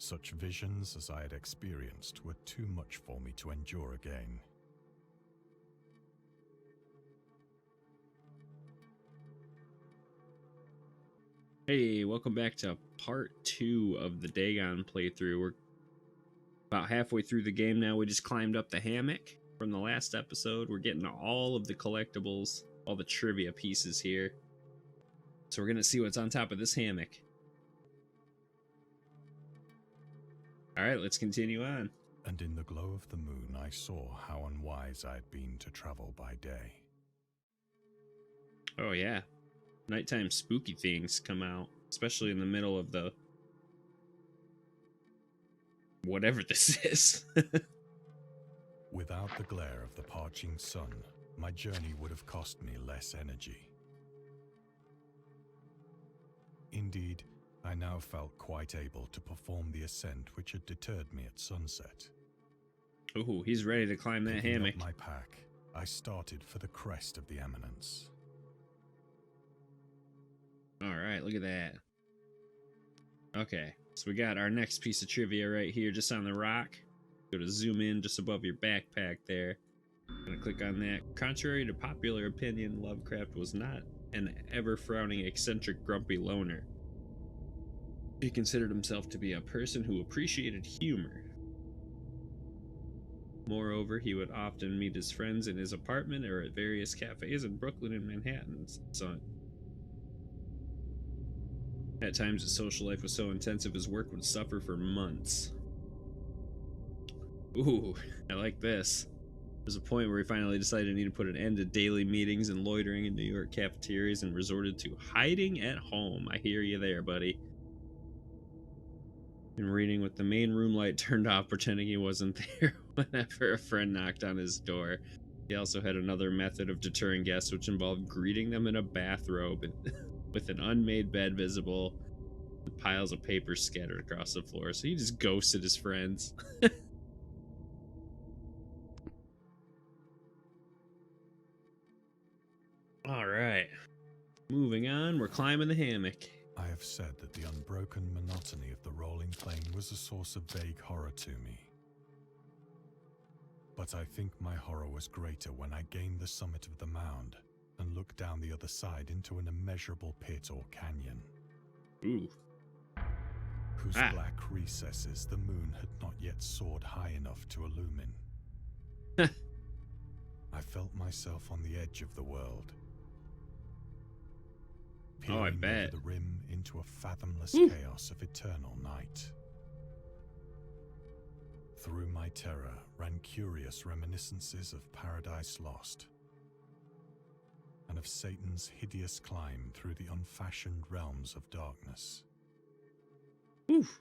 Such visions as I had experienced were too much for me to endure again. Hey, welcome back to part 2 of the Dagon playthrough. We're about halfway through the game now. We just climbed up the hammock from the last episode. We're getting all of the collectibles, all the trivia pieces here. So we're going to see what's on top of this hammock. Alright, let's continue on. And in the glow of the moon I saw how unwise I had been to travel by day. Oh yeah. Nighttime spooky things come out, especially in the middle of the whatever this is. Without the glare of the parching sun, my journey would have cost me less energy. Indeed, I now felt quite able to perform the ascent which had deterred me at sunset. Ooh, he's ready to climb that Picking hammock. up my pack, I started for the crest of the eminence. Alright, look at that. Okay, so we got our next piece of trivia right here, just on the rock. Go to zoom in just above your backpack there. I'm gonna click on that. Contrary to popular opinion, Lovecraft was not an ever-frowning, eccentric, grumpy loner. He considered himself to be a person who appreciated humor. Moreover, he would often meet his friends in his apartment or at various cafes in Brooklyn and Manhattan. So, at times, his social life was so intensive his work would suffer for months. Ooh, I like this. There's a point where he finally decided he needed to put an end to daily meetings and loitering in New York cafeterias and resorted to hiding at home. I hear you there, buddy. And reading with the main room light turned off, pretending he wasn't there whenever a friend knocked on his door. He also had another method of deterring guests, which involved greeting them in a bathrobe and with an unmade bed visible and piles of paper scattered across the floor. So he just ghosted his friends. Alright. Moving on, we're climbing the hammock. I have said that the unbroken monotony of the rolling plain was a source of vague horror to me. But I think my horror was greater when I gained the summit of the mound and looked down the other side into an immeasurable pit or canyon. Ooh. Whose black recesses the moon had not yet soared high enough to illumine. I felt myself on the edge of the world. Oh, I peering bet. over the rim into a fathomless chaos of eternal night. Through my terror ran curious reminiscences of Paradise Lost, and of Satan's hideous climb through the unfashioned realms of darkness. Oof.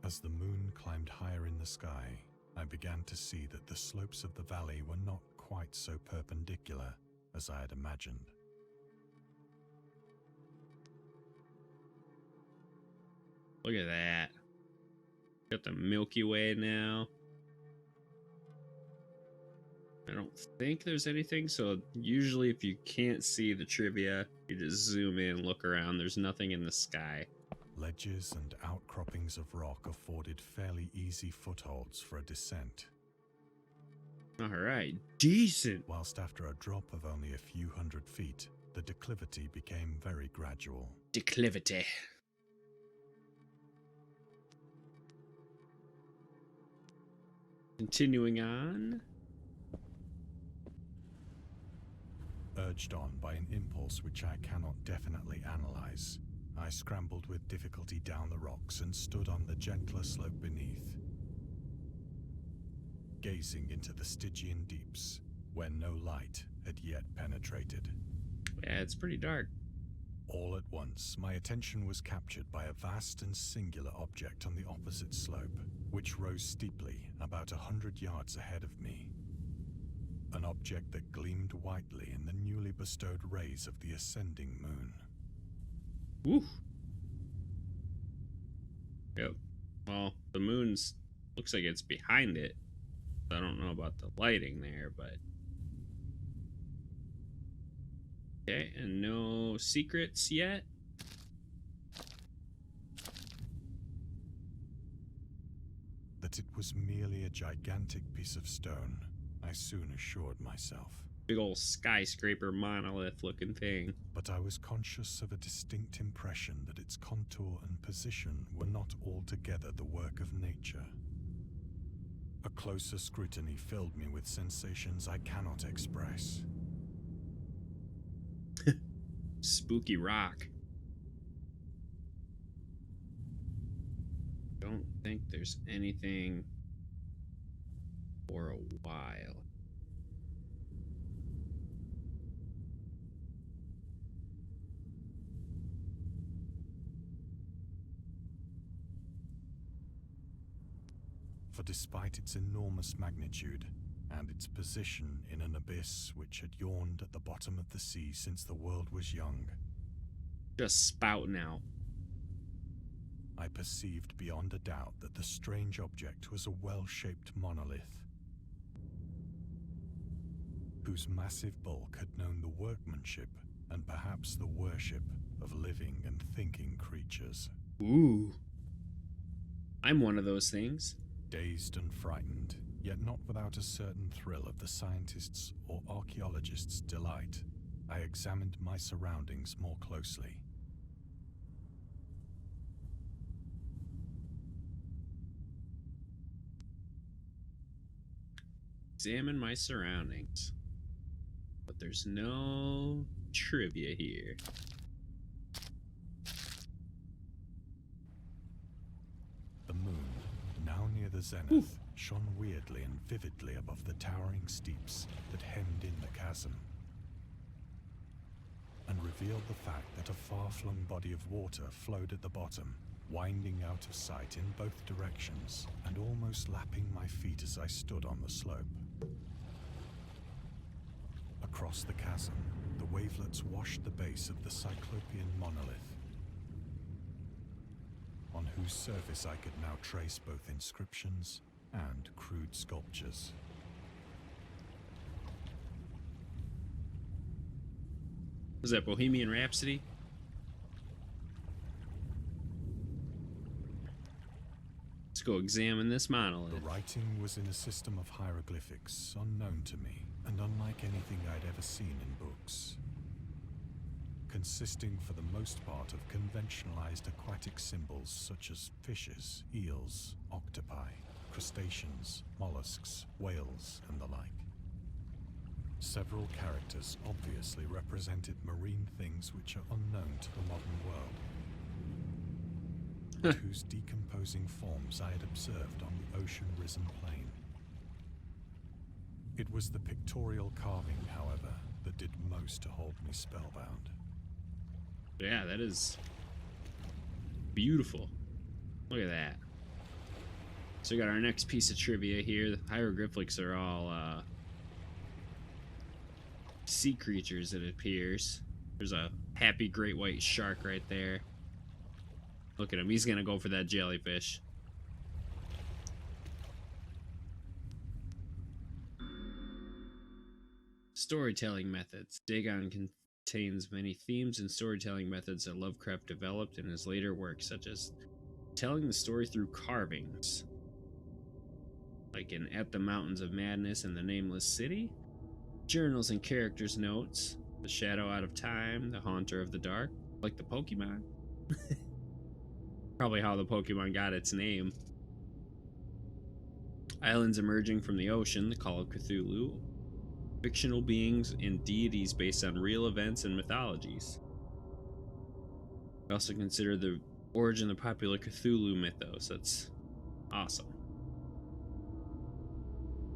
As the moon climbed higher in the sky, I began to see that the slopes of the valley were not quite so perpendicular as I had imagined. Look at that. Got the Milky Way now. I don't think there's anything, so usually if you can't see the trivia, you just zoom in, look around. There's nothing in the sky. Ledges and outcroppings of rock afforded fairly easy footholds for a descent. Alright, decent. Whilst after a drop of only a few hundred feet, the declivity became very gradual. Declivity. Continuing on. Urged on by an impulse which I cannot definitely analyze, I scrambled with difficulty down the rocks and stood on the gentler slope beneath, gazing into the Stygian deeps, where no light had yet penetrated. Yeah, it's pretty dark. All at once, my attention was captured by a vast and singular object on the opposite slope, which rose steeply about 100 yards ahead of me. An object that gleamed whitely in the newly bestowed rays of the ascending moon. Woo. Yep. Well, the moon's looks like it's behind it. I don't know about the lighting there, but okay, and no secrets yet. that it was merely a gigantic piece of stone, I soon assured myself. Big old skyscraper monolith looking thing. But I was conscious of a distinct impression that its contour and position were not altogether the work of nature. A closer scrutiny filled me with sensations I cannot express. Spooky rock. Don't think there's anything for a while. For despite its enormous magnitude and its position in an abyss which had yawned at the bottom of the sea since the world was young, Just spouting out. I perceived beyond a doubt that the strange object was a well-shaped monolith, whose massive bulk had known the workmanship and perhaps the worship of living and thinking creatures. Ooh. I'm one of those things. Dazed and frightened, yet not without a certain thrill of the scientist's or archaeologist's delight, I examined my surroundings more closely. Examine my surroundings. But there's no trivia here. The moon, now near the zenith, shone weirdly and vividly above the towering steeps that hemmed in the chasm, and revealed the fact that a far-flung body of water flowed at the bottom, winding out of sight in both directions and almost lapping my feet as I stood on the slope. Across the chasm, the wavelets washed the base of the cyclopean monolith, on whose surface I could now trace both inscriptions and crude sculptures. Was that Bohemian Rhapsody? Let's go examine this monolith. The writing was in a system of hieroglyphics unknown to me and unlike anything I'd ever seen in books, consisting for the most part of conventionalized aquatic symbols such as fishes, eels, octopi, crustaceans, mollusks, whales, and the like. Several characters obviously represented marine things which are unknown to the modern world, but whose decomposing forms I had observed on the ocean-risen plain. It was the pictorial carving, however, that did most to hold me spellbound. Yeah, that is beautiful. Look at that. So we got our next piece of trivia here. The hieroglyphics are all sea creatures, it appears. There's a happy great white shark right there. Look at him. He's gonna go for that jellyfish. Storytelling methods. Dagon contains many themes and storytelling methods that Lovecraft developed in his later works, such as telling the story through carvings, like in At the Mountains of Madness and The Nameless City, journals and characters' notes, The Shadow Out of Time, The Haunter of the Dark, like the Pokemon. Probably how the Pokemon got its name. Islands emerging from the ocean, The Call of Cthulhu, fictional beings and deities based on real events and mythologies. We also consider the origin of the popular Cthulhu mythos. That's awesome.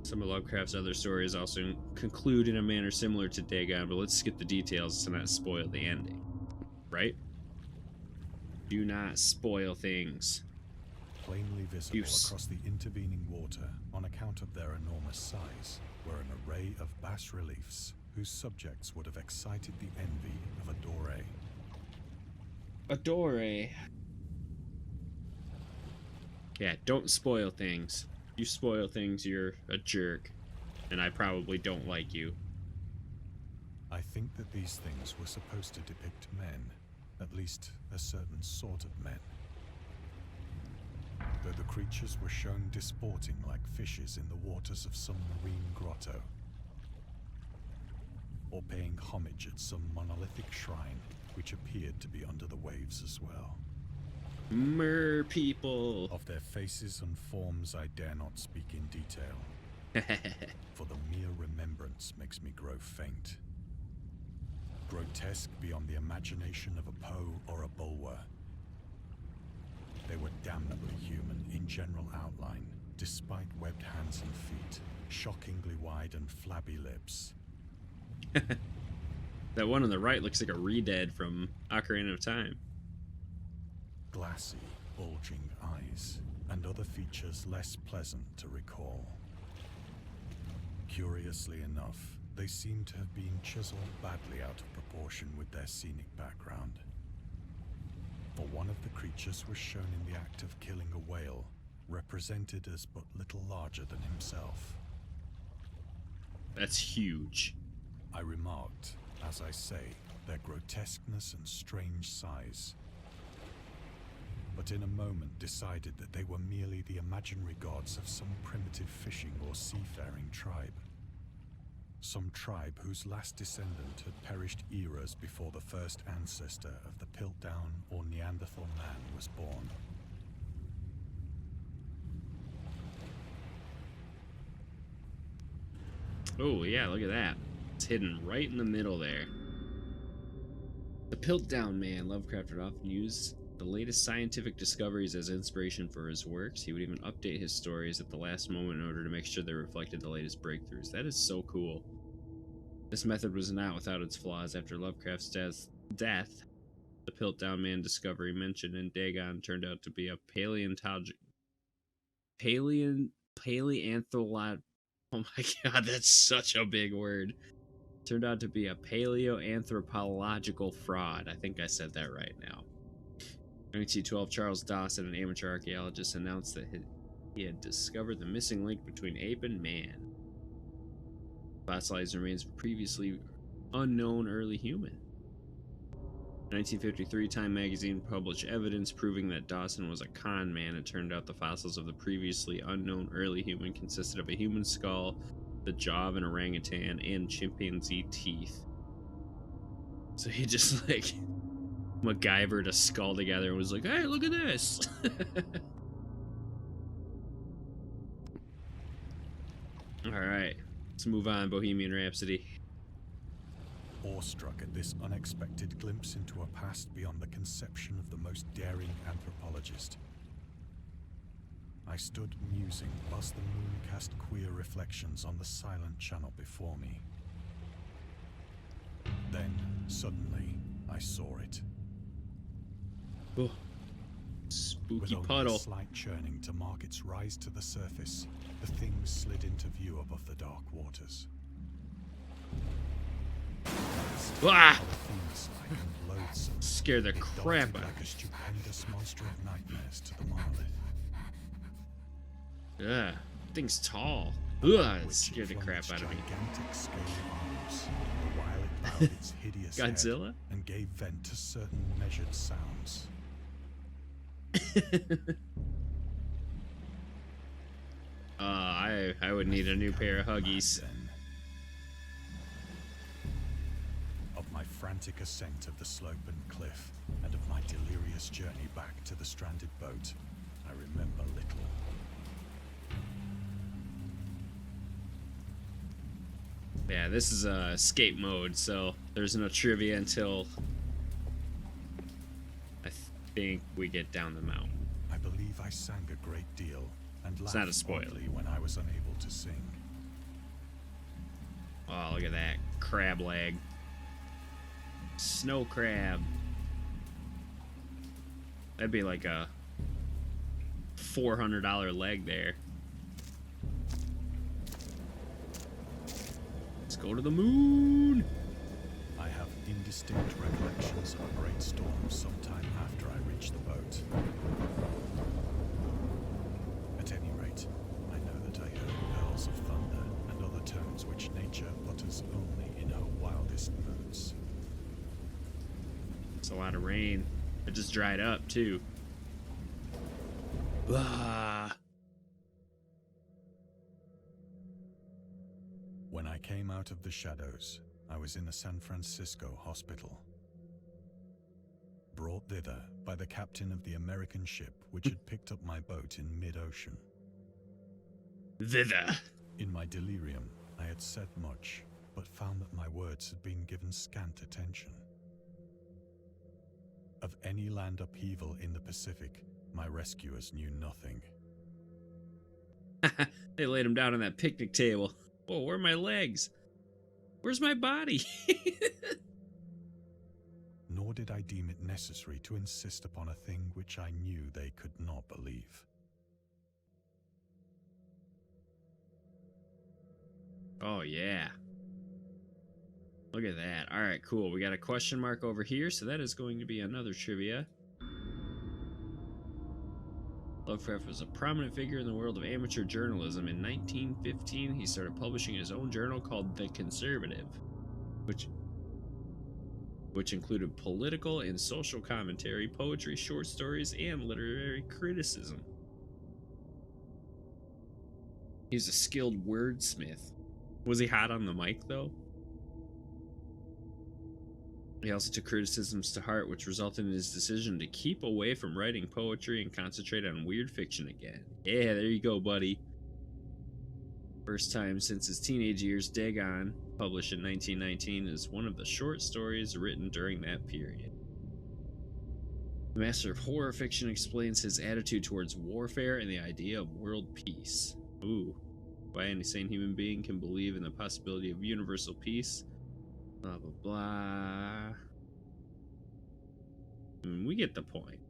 Some of Lovecraft's other stories also conclude in a manner similar to Dagon, but let's skip the details to not spoil the ending. Right? Do not spoil things. Plainly visible across the intervening water, on account of their enormous size, were an array of bas-reliefs whose subjects would have excited the envy of a doré. Adore. Yeah, don't spoil things. If you spoil things, you're a jerk. And I probably don't like you. I think that these things were supposed to depict men, at least a certain sort of men. Though the the creatures were shown disporting like fishes in the waters of some marine grotto, or paying homage at some monolithic shrine which appeared to be under the waves as well. Mer people. Of their faces and forms I dare not speak in detail, for the mere remembrance makes me grow faint. Grotesque beyond the imagination of a Poe or a Bulwer. They were damnably human in general outline, despite webbed hands and feet, shockingly wide and flabby lips. That one on the right looks like a re-dead from Ocarina of Time. Glassy, bulging eyes, and other features less pleasant to recall. Curiously enough, they seem to have been chiseled badly out of proportion with their scenic background. For one of the creatures was shown in the act of killing a whale, represented as but little larger than himself. That's huge. I remarked, as I say, their grotesqueness and strange size, but in a moment decided that they were merely the imaginary gods of some primitive fishing or seafaring tribe. Some tribe whose last descendant had perished eras before the first ancestor of the Piltdown or Neanderthal man was born. Oh yeah, look at that. It's hidden right in the middle there. The Piltdown man. Lovecraft would often use the latest scientific discoveries as inspiration for his works. He would even update his stories at the last moment in order to make sure they reflected the latest breakthroughs. That is so cool. This method was not without its flaws. After Lovecraft's death, the Piltdown man discovery mentioned in Dagon turned out to be a paleoanthropological. Oh my god, that's such a big word. Turned out to be a paleoanthropological fraud. I think I said that right now. In 1912, Charles Dawson, an amateur archaeologist, announced that he had discovered the missing link between ape and man. Fossilized remains of a previously unknown early human. In 1953, Time magazine published evidence proving that Dawson was a con man. It turned out the fossils of the previously unknown early human consisted of a human skull, the jaw of an orangutan, and chimpanzee teeth. So he just like MacGyvered a skull together and was like, hey, look at this. Alright, let's move on. Bohemian Rhapsody. Awestruck at this unexpected glimpse into a past beyond the conception of the most daring anthropologist, I stood musing whilst the moon cast queer reflections on the silent channel before me. Then, suddenly, I saw it. Oh, spooky With only puddle. a slight churning to mark its rise to the surface, the thing slid into view above the dark waters. Ah! Fiend-like and loathsome, Scared the it crap darted out like a stupendous monster of nightmares to the monolith. Ugh, thing's tall. Ugh, it Which scared the flung crap its out of me. gigantic scaly arms, the while it bowed its hideous head Godzilla? and gave vent to certain measured sounds. I would need a new pair of Huggies. Then, of my frantic ascent of the slope and cliff, and of my delirious journey back to the stranded boat, I remember little. Yeah, this is escape mode, so there's no trivia until I think we get down the mountain. I believe I sang a great deal and It's not a laughed spoiler. oddly when I was unable to sing. Oh, look at that crab leg. Snow crab. That'd be like a $400 leg there. Let's go to the moon. I have indistinct recollections of a great storm sometime after I reached the boat. At any rate, I know that I heard pearls of thunder and other tones which nature utters only in her wildest moods. It's a lot of rain. It just dried up too. Ah. came out of the shadows, I was in a San Francisco hospital. Brought thither by the captain of the American ship which had picked up my boat in mid-ocean. Thither. In my delirium, I had said much, but found that my words had been given scant attention. Of any land upheaval in the Pacific, my rescuers knew nothing. They laid him down on that picnic table. Whoa, where are my legs? Where's my body? Nor did I deem it necessary to insist upon a thing which I knew they could not believe. Oh, yeah. Look at that. All right, cool. We got a question mark over here, so that is going to be another trivia. Lovecraft was a prominent figure in the world of amateur journalism. In 1915, he started publishing his own journal called The Conservative, which included political and social commentary, poetry, short stories, and literary criticism. He's a skilled wordsmith. Was he hot on the mic, though? He also took criticisms to heart, which resulted in his decision to keep away from writing poetry and concentrate on weird fiction again. Yeah, there you go, buddy. First time since his teenage years, Dagon, published in 1919, is one of the short stories written during that period. The master of horror fiction explains his attitude towards warfare and the idea of world peace. Ooh, why any sane human being can believe in the possibility of universal peace. Blah, blah, blah. We get the point.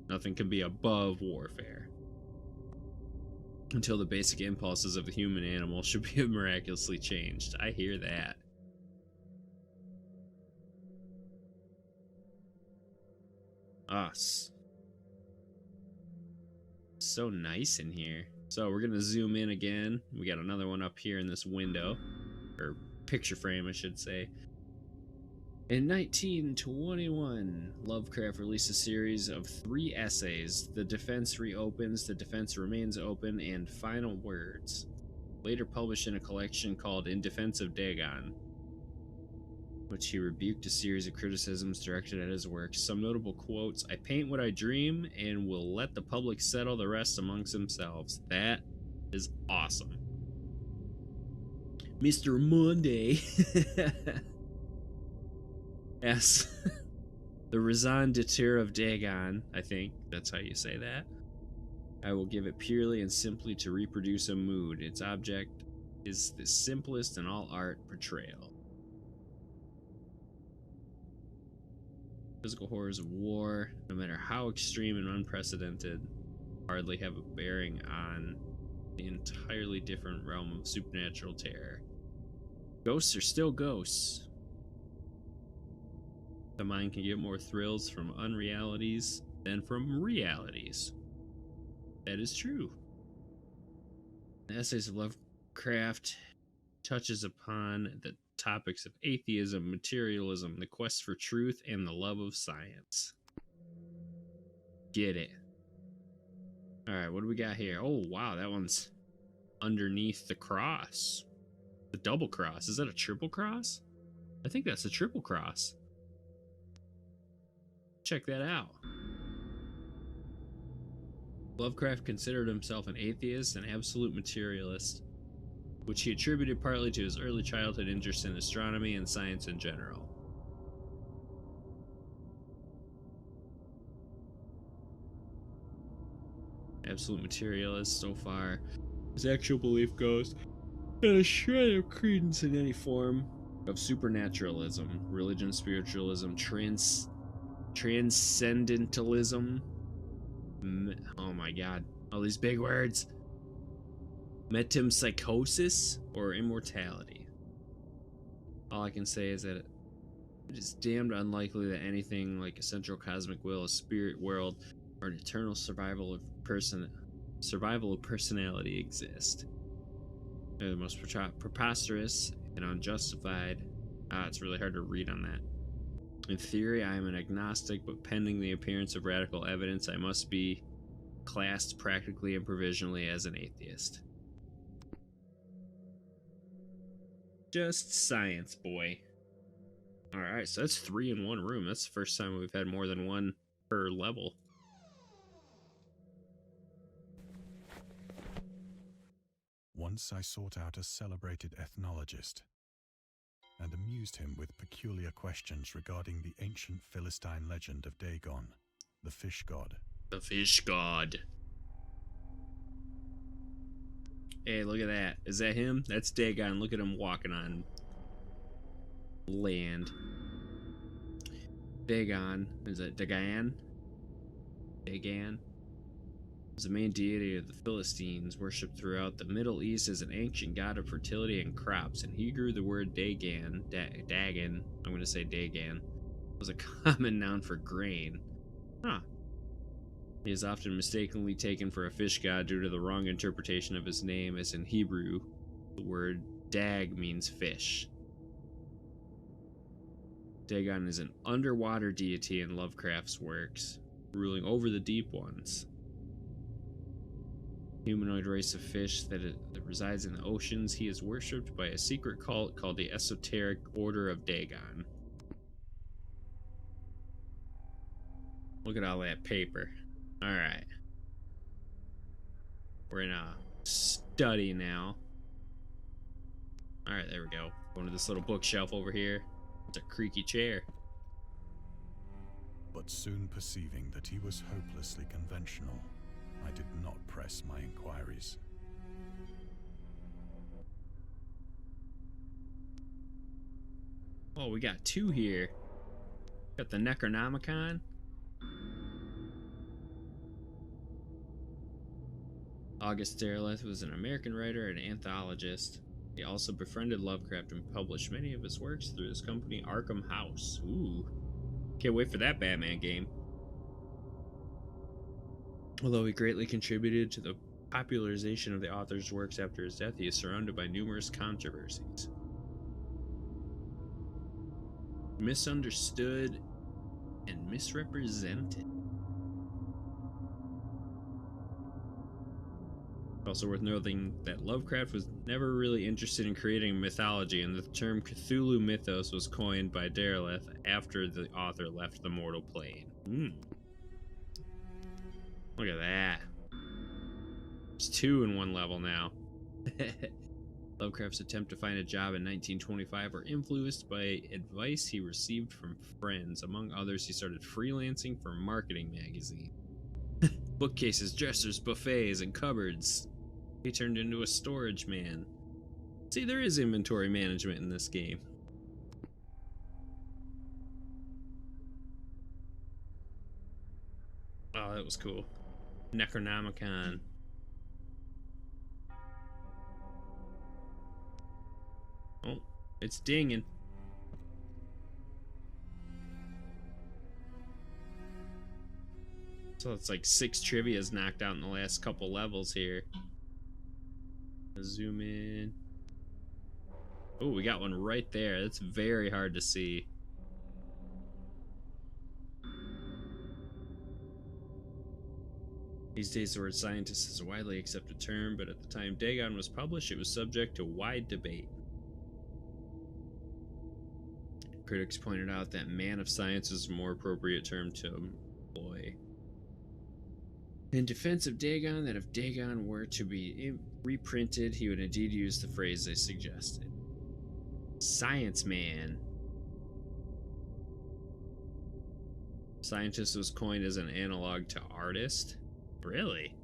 Nothing can be above warfare. Until the basic impulses of the human animal should be miraculously changed. I hear that. Us. So nice in here. So we're gonna zoom in again. We got another one up here in this window. Or picture frame, I should say. In 1921, Lovecraft released a series of 3 essays, The Defense Reopens, The Defense Remains Open, and Final Words, later published in a collection called In Defense of Dagon, which he rebuked a series of criticisms directed at his work. Some notable quotes: "I paint what I dream and will let the public settle the rest amongst themselves." That is awesome. Mr. Monday. Yes. The raison d'etre of Dagon, I think that's how you say that. I will give it purely and simply to reproduce a mood. Its object is the simplest in all art portrayal. Physical horrors of war, no matter how extreme and unprecedented, hardly have a bearing on the entirely different realm of supernatural terror. Ghosts are still ghosts. The mind can get more thrills from unrealities than from realities. That is true. The essays of Lovecraft touches upon the topics of atheism, materialism, the quest for truth, and the love of science. Get it. Alright, what do we got here? Oh, wow, that one's underneath the cross. The double cross. Is that a triple cross? I think that's a triple cross. Check that out. Lovecraft considered himself an atheist and absolute materialist, which he attributed partly to his early childhood interest in astronomy and science in general. Absolute materialist so far. His actual belief goes, and a shred of credence in any form of supernaturalism, religion, spiritualism, transcendentalism. Oh my god, all these big words. Metempsychosis or immortality. All I can say is that it is damned unlikely that anything like a central cosmic will, a spirit world, or an eternal survival of personality exist. They're the most preposterous and unjustified. It's really hard to read on that. In theory, I am an agnostic, but pending the appearance of radical evidence, I must be classed practically and provisionally as an atheist. just science, boy. Alright, so that's 3 in one room. That's the first time we've had more than one per level. Once I sought out a celebrated ethnologist and amused him with peculiar questions regarding the ancient Philistine legend of Dagon, the fish god. The fish god. Hey, look at that. Is that him? That's Dagon. Look at him walking on land. Dagon. Is it Dagon? Dagon was the main deity of the Philistines, worshipped throughout the Middle East as an ancient god of fertility and crops. In Hebrew, the word Dagon, Dagon, I'm going to say Dagon, was a common noun for grain. Huh. He is often mistakenly taken for a fish god due to the wrong interpretation of his name, as in Hebrew, the word dag means fish. Dagon is an underwater deity in Lovecraft's works, ruling over the deep ones. Humanoid race of fish that resides in the oceans, he is worshipped by a secret cult called the Esoteric Order of Dagon. Look at all that paper. Alright. We're in a study now. Alright, there we go. Going to this little bookshelf over here. It's a creaky chair. But soon perceiving that he was hopelessly conventional, I did not press my inquiries. Oh, we got 2 here. Got the Necronomicon. August Derleth was an American writer and anthologist. He also befriended Lovecraft and published many of his works through his company Arkham House. Ooh. Can't wait for that Batman game. Although he greatly contributed to the popularization of the author's works after his death, he is surrounded by numerous controversies. Misunderstood and misrepresented. Also worth noting that Lovecraft was never really interested in creating mythology, and the term Cthulhu mythos was coined by Derleth after the author left the mortal plane. Look at that. There's 2 in one level now. Lovecraft's attempt to find a job in 1925 were influenced by advice he received from friends. Among others, he started freelancing for a marketing magazine. Bookcases, dressers, buffets, and cupboards. He turned into a storage man. See, there is inventory management in this game. Oh, that was cool. Necronomicon. Oh, it's dinging. So it's like 6 trivias knocked out in the last couple levels here. Zoom in. Oh, we got one right there. That's very hard to see. These days, the word scientist is a widely accepted term, but at the time Dagon was published, it was subject to wide debate. Critics pointed out that man of science is a more appropriate term to employ. In defense of Dagon, that if Dagon were to be reprinted, he would indeed use the phrase they suggested. Science man. Scientist was coined as an analog to artist. Really?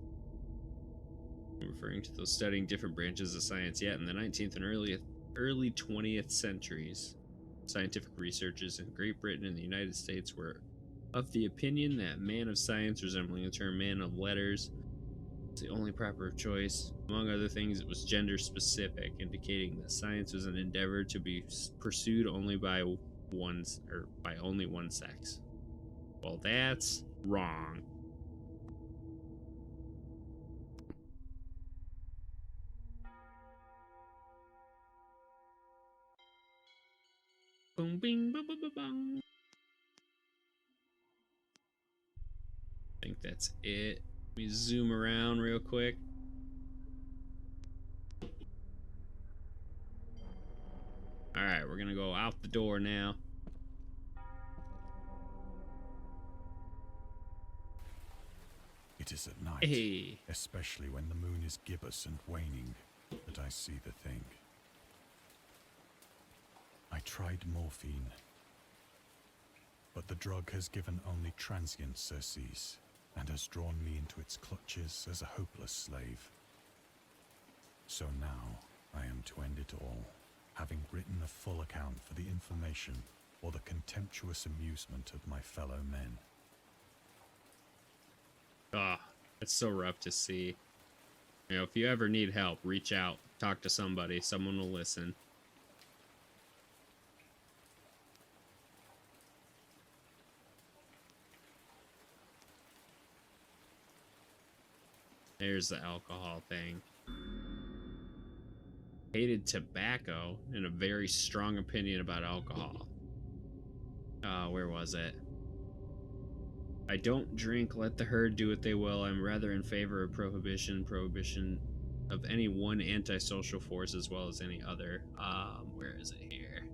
Referring to those studying different branches of science, yet in the 19th and early 20th centuries, scientific researchers in Great Britain and the United States were of the opinion that man of science, resembling the term man of letters, was the only proper choice. Among other things, it was gender specific, indicating that science was an endeavor to be pursued only by only one sex. Well, that's wrong. Boom, bing, boom, boom, boom, boom. I think that's it. Let me zoom around real quick. Alright, we're gonna go out the door now. It is at night, Hey. especially when the moon is gibbous and waning, that I see the thing. I tried morphine, but the drug has given only transient surcease and has drawn me into its clutches as a hopeless slave. So now I am to end it all, having written a full account for the information or the contemptuous amusement of my fellow men. Ah, it's so rough to see. You know, if you ever need help, reach out, talk to somebody, someone will listen. There's the alcohol thing. Hated tobacco and a very strong opinion about alcohol. Where was it? I don't drink, let the herd do what they will. I'm rather in favor of prohibition of any one antisocial force as well as any other. Where is it here?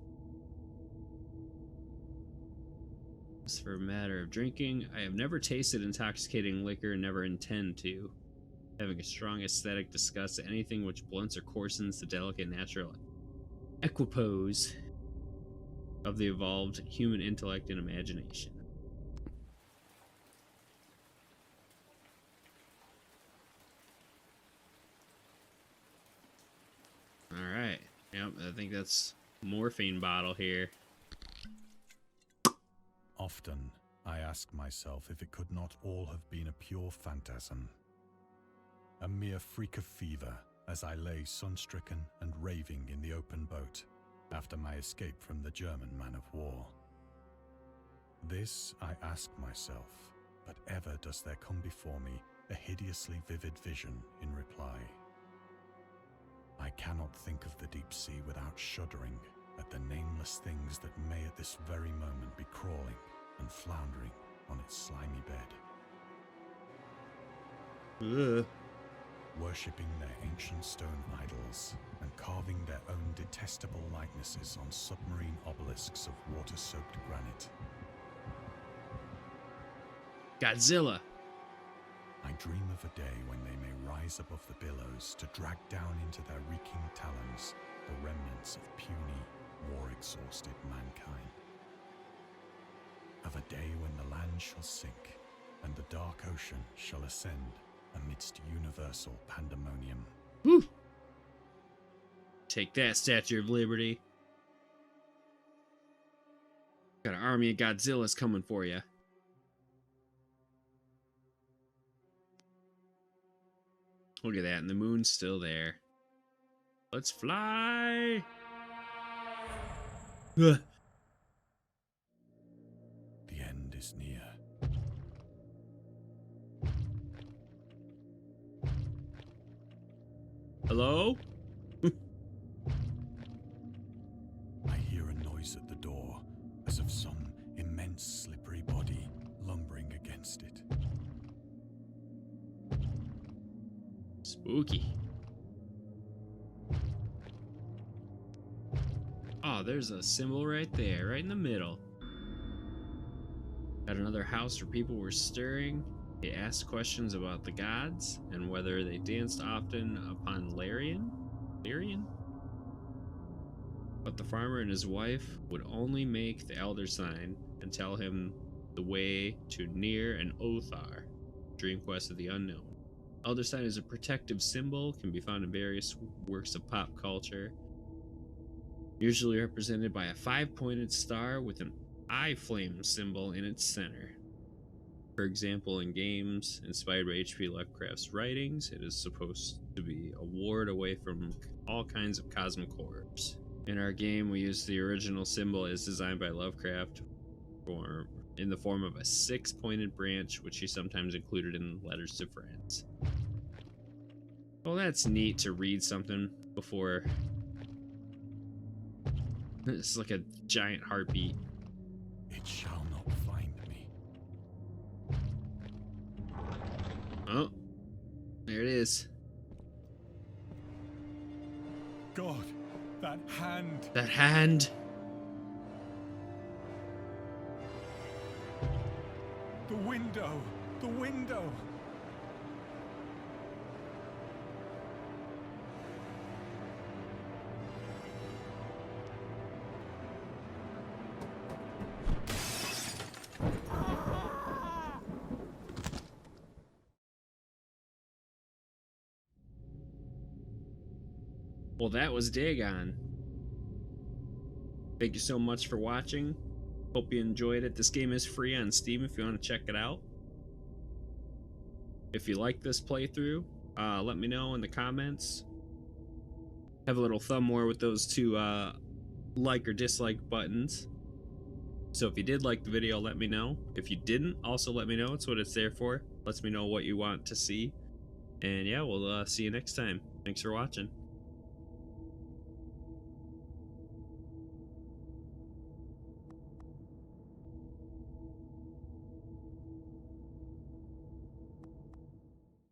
As for a matter of drinking, I have never tasted intoxicating liquor and never intend to. Having a strong aesthetic disgust at anything which blunts or coarsens the delicate natural equipoise of the evolved human intellect and imagination. Alright, yep, I think that's morphine bottle here. Often, I ask myself if it could not all have been a pure phantasm. A mere freak of fever as I lay sun-stricken and raving in the open boat after my escape from the German man of war. This I ask myself, but ever does there come before me a hideously vivid vision in reply. I cannot think of the deep sea without shuddering at the nameless things that may at this very moment be crawling and floundering on its slimy bed. Ugh. Worshipping their ancient stone idols and carving their own detestable likenesses on submarine obelisks of water-soaked granite. Godzilla! I dream of a day when they may rise above the billows to drag down into their reeking talons the remnants of puny, war-exhausted mankind. Of a day when the land shall sink and the dark ocean shall ascend amidst universal pandemonium. Woo! Take that, Statue of Liberty. Got an army of Godzillas coming for you. Look at that, and the moon's still there. Let's fly! Ugh. The end is near. Hello? I hear a noise at the door, as of some immense slippery body lumbering against it. Spooky. Oh, there's a symbol right there, right in the middle. At another house where people were stirring, they asked questions about the gods and whether they danced often upon Larian? But the farmer and his wife would only make the elder sign and tell him the way to Nir and Othar, dream quest of the unknown. Elder sign is a protective symbol, can be found in various works of pop culture, usually represented by a 5-pointed star with an eye flame symbol in its center. For example, in games inspired by H.P. Lovecraft's writings, it is supposed to be a ward away from all kinds of cosmic horrors. In our game, we use the original symbol as designed by Lovecraft in the form of a 6-pointed branch, which he sometimes included in letters to friends. Well, that's neat to read something before. It's like a giant heartbeat. It shall not find me. Oh, there it is. God, That hand. That hand. The window. The window. Well, that was Dagon. Thank you so much for watching. Hope you enjoyed it. This game is free on Steam if you want to check it out. If you like this playthrough, let me know in the comments. Have a little thumb war with those two like or dislike buttons. So if you did like the video, let me know. If you didn't, also let me know. It's what it's there for. Lets me know what you want to see. And yeah, we'll see you next time. Thanks for watching.